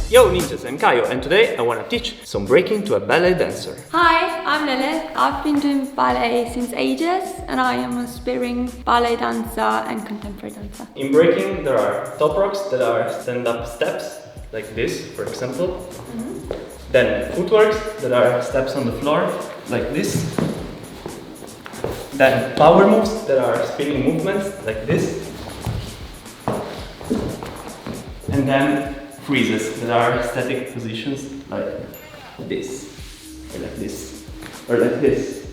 Yo ninjas, I'm Kaio and today I want to teach some breaking to a ballet dancer. Hi, I'm Lilith. I've been doing ballet since ages and I am an aspiring ballet dancer and contemporary dancer. In breaking there are top rocks that are stand-up steps, like this for example. Then footworks that are steps on the floor, like this. Then power moves that are spinning movements, like this. And then freezes that are static positions, like this, or like this, or like this,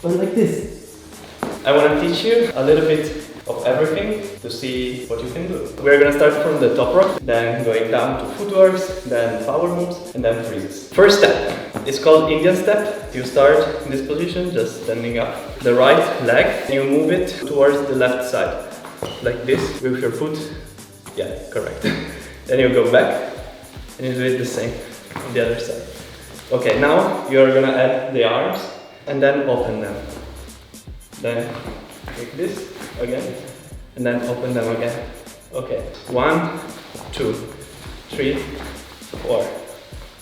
or like this. I want to teach you a little bit of everything to see what you can do. We're gonna start from the top rock, then going down to footworks, then power moves, and then freezes. First step, it's called Indian step. You start in this position, just standing up. The right leg, and you move it towards the left side, like this, with your foot. Yeah, correct. Then you go back, and you do it the same on the other side. Okay, now you're gonna add the arms, and then open them. Then like this again, and then open them again. Okay, 1, 2, 3, 4,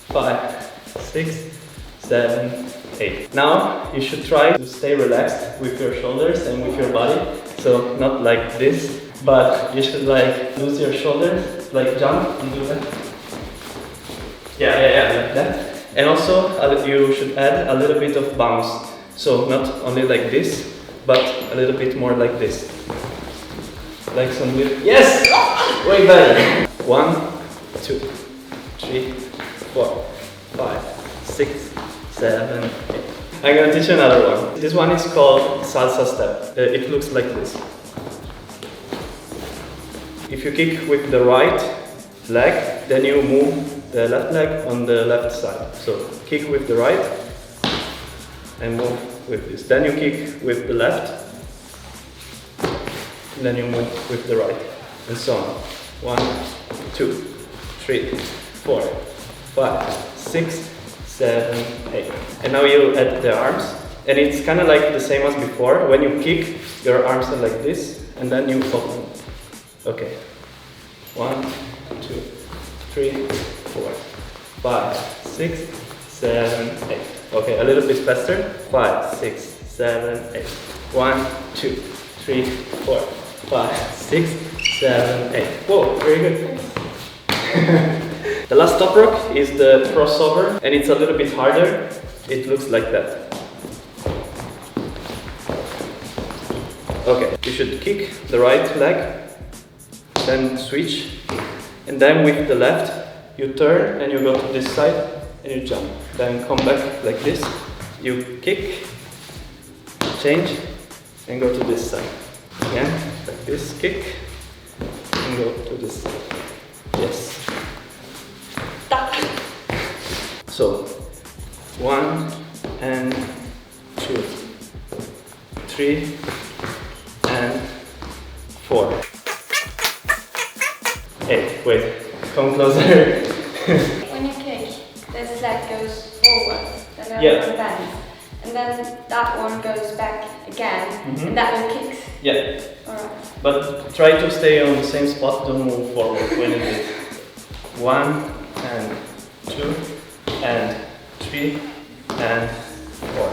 5, 6, 7, 8. Now you should try to stay relaxed with your shoulders and with your body. So not like this, but you should like lose your shoulders, like jump and do that. Yeah, like that. And also you should add a little bit of bounce. So not only like this, but a little bit more like this. Like some little, yes! Way better! 1, 2, 3, 4, 5, 6, 7, 8. I'm gonna teach you another one. This one is called Salsa Step. It looks like this. If you kick with the right leg, then you move the left leg on the left side. So kick with the right and move with this. Then you kick with the left, and then you move with the right, and so on. 1, 2, 3, 4, 5, 6, 7, 8. And now you add the arms, and it's kind of like the same as before. When you kick, your arms are like this, and then you open. Okay. 1, 2, 3, 4, 5, 6, 7, 8. Okay, a little bit faster. 5, 6, 7, 8. 1, 2, 3, 4, 5, 6, 7, 8. Whoa, very good. The last top rock is the crossover, and it's a little bit harder. It looks like that. Okay, you should kick the right leg, then switch, and then with the left you turn and you go to this side and you jump. Then come back like this, you kick, change, and go to this side. Again, like this, kick, and go to this side. Yes. So, 1 and 2, 3 and 4. 8. Wait, come closer. When you kick, this leg goes forward, then the other one bends, and then that one goes back again, and that one kicks. Yeah. Alright. But try to stay on the same spot, don't move forward when you do it. 1 and 2 and 3 and 4.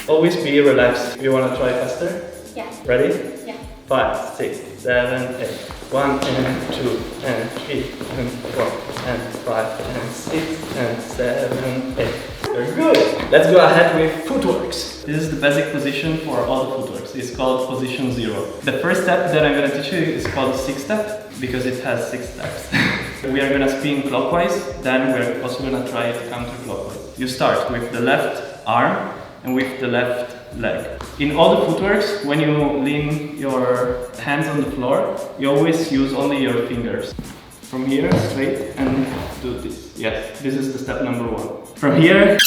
Always be relaxed. You want to try faster? Yeah. Ready? Yeah. 5, 6, 7, 8. 1 and 2 and 3 and 4 and 5 and 6 and 7, 8. Very good! Let's go ahead with footworks. This is the basic position for all the footworks. It's called position 0. The first step that I'm going to teach you is called 6 step because it has 6 steps. We are going to spin clockwise, then we're also going to try it counterclockwise. You start with the left arm and with the left leg. In all the footworks, when you lean your hands on the floor, you always use only your fingers. From here, straight, and do this. Yes, this is the step number 1. From here,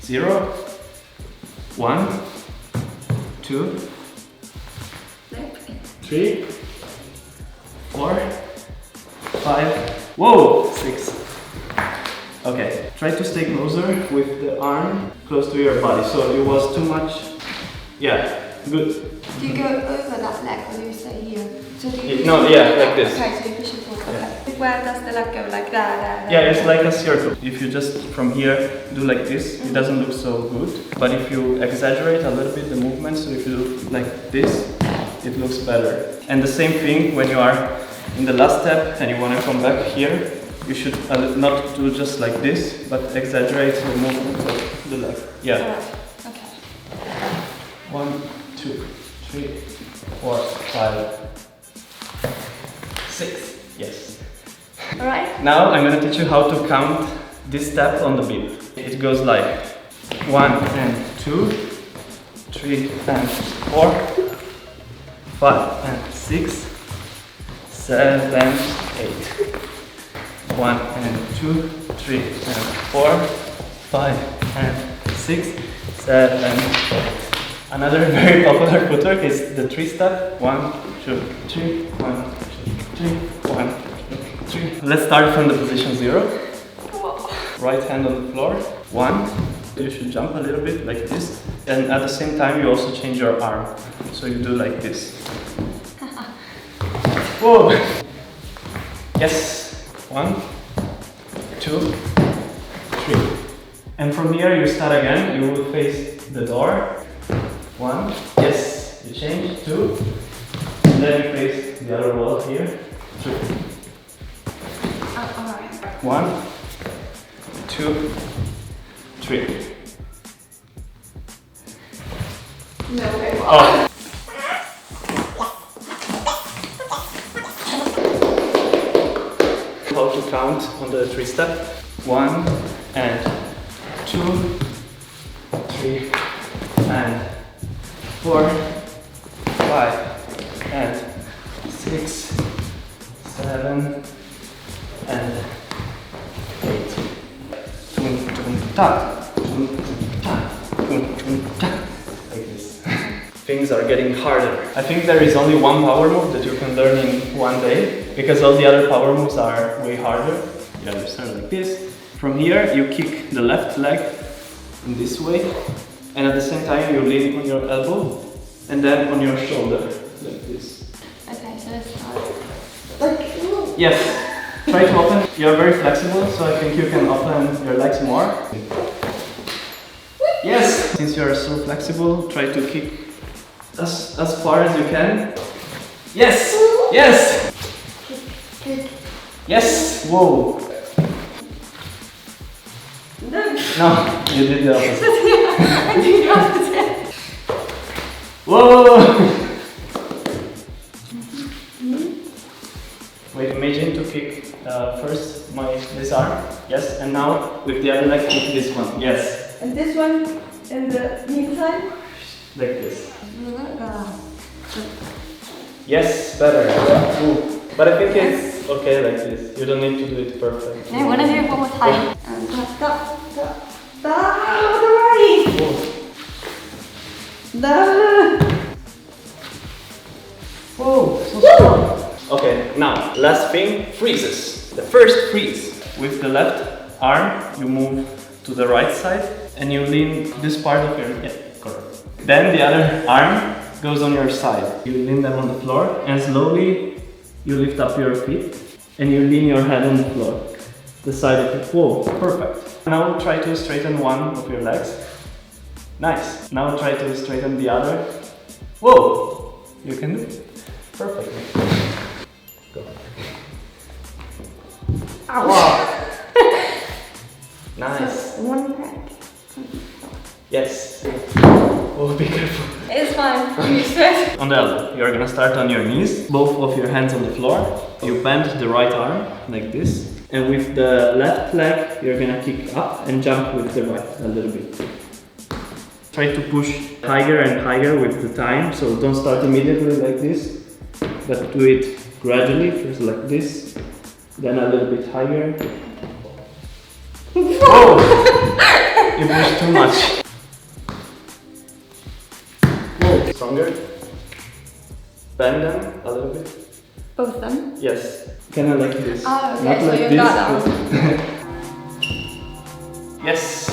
0, 1, 2, 3, 4, 5, whoa, 6. Okay, try to stay closer with the arm close to your body, so it was too much. Yeah, good. Do you go over that right leg, or do you say here? So do you No, yeah, like this. Okay, so you push it forward. Okay. Where does the leg go? Like that? Yeah, it's like a circle. If you just from here do like this, it doesn't look so good. But if you exaggerate a little bit the movement, so if you do like this, it looks better. And the same thing when you are in the last step and you want to come back here, you should not do just like this, but exaggerate the movement of the leg. Yeah. Alright, okay. 1, 2, 3, 4, 5, 6. Yes. Alright. Now I'm going to teach you how to count this step on the beat. It goes like 1 and 2, 3 and 4, 5 and 6, 7, 8. 1 and 2, 3 and 4, 5 and 6, 7, 8. Another very popular footwork is the 3-step. 1, 2, 3, 1, 2, 3, 1, 2, 3. Let's start from the position 0. Right hand on the floor. 1. You should jump a little bit like this. And at the same time you also change your arm. So you do like this. Whoa! Yes. 1, 2, 3. And from here you start again. You will face the door. 1. Yes. You change. 2. And then you face the other wall here. 3. Alright. 1, 2, 3. No way. Oh. How to count on the 3-step. 1 and 2, 3 and 4, 5 and 6, 7 and 8. Like this. Things are getting harder. I think there is only one power move that you can learn in one day, because all the other power moves are way harder. Yeah, you start like this. From here, you kick the left leg in this way, and at the same time you lean on your elbow, and then on your shoulder, like this. Okay, so let's start. Like, Yes. Try to open. You're very flexible, so I think you can open your legs more. Yes! Since you are so flexible, try to kick as far as you can. Yes! Yes! Yes! Whoa! No, you did the opposite. I did the opposite. Whoa! Wait, imagine to kick first this arm. Yes, and now with the other leg kick this one. Yes. And this one in the meantime? Like this. Yes, better. Ooh. But I think it's okay like this. You don't need to do it perfect. I want to do it one more time. And right. Whoa, so strong. Okay, now, last thing, freezes. The first freeze. With the left arm, you move to the right side and you lean this part of your, yeah, correct. Then the other arm goes on your side. You lean them on the floor and slowly you lift up your feet and you lean your head on the floor. The side of it. Whoa, perfect. Now try to straighten one of your legs. Nice. Now try to straighten the other. Whoa, you can do it. Perfectly. Go. Wow. Nice. So, one crack. Yes. Oh, be careful. It's fine. I'm used to it. On the elbow, you're gonna start on your knees, both of your hands on the floor. You bend the right arm like this, and with the left leg, you're gonna kick up and jump with the right a little bit. Try to push higher and higher with the time, so don't start immediately like this, but do it gradually, first like this, then a little bit higher. Whoa! You pushed too much. Whoa, stronger. Bend them a little bit. Both of them? Yes. Kind of like this. Oh, okay, Not so like you this. got that one. Yes.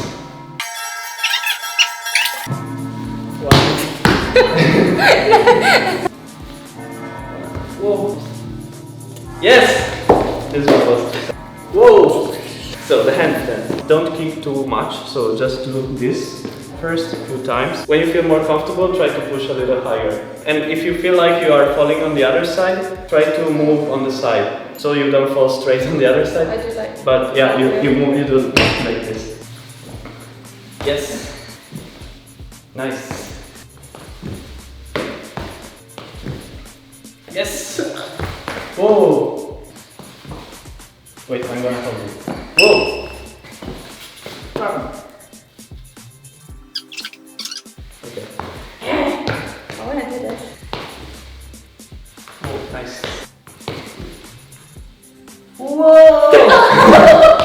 don't kick too much, so just do this first a few times. When you feel more comfortable, try to push a little higher. And if you feel like you are falling on the other side, try to move on the side, so you don't fall straight on the other side. I do like. But yeah, you move, you do like this. Yes. Nice. Yes. Whoa. Wait, I'm gonna hold it. Whoa. Okay. I wanna do this. Oh, nice. Whoa!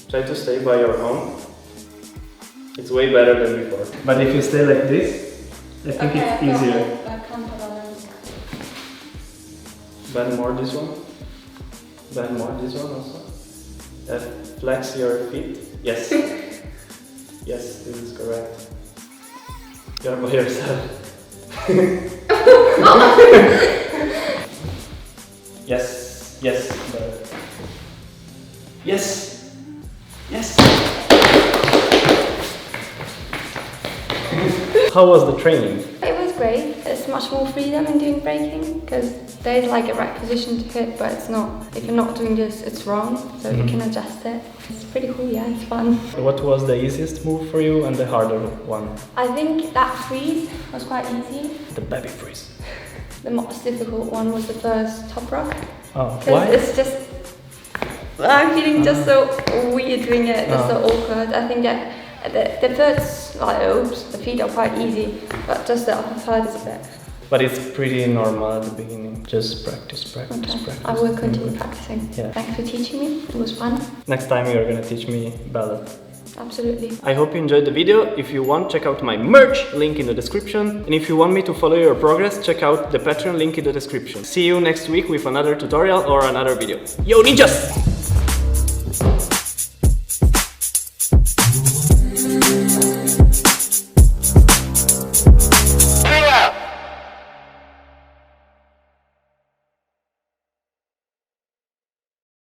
Try to stay by your own. It's way better than before. But if you stay like this, I think it's easier. I can't balance. Bend more this one. Bend more this one also. Flex your feet. Yes. Yes, this is correct. You're by yourself. Yes. Yes. Better. Yes. Yes. How was the training? It was great. It's much more freedom in doing breaking because there's like a right position to hit, but it's not. If you're not doing this, it's wrong. So you can adjust it. It's pretty cool. Yeah, it's fun. What was the easiest move for you and the harder one? I think that freeze was quite easy. The baby freeze. The most difficult one was the first top rock. Oh, Because why? it's just. I'm feeling just so weird doing it. Just so awkward. I think that. The first lobes, the feet are quite easy, but just the upper third is a bit. But it's pretty normal at the beginning. Just practice, practice, Okay. practice. I will continue practicing. Yeah. Thanks for teaching me. It was fun. Next time you're gonna teach me ballet. Absolutely. I hope you enjoyed the video. If you want, check out my merch, link in the description. And if you want me to follow your progress, check out the Patreon link in the description. See you next week with another tutorial or another video. Yo ninjas!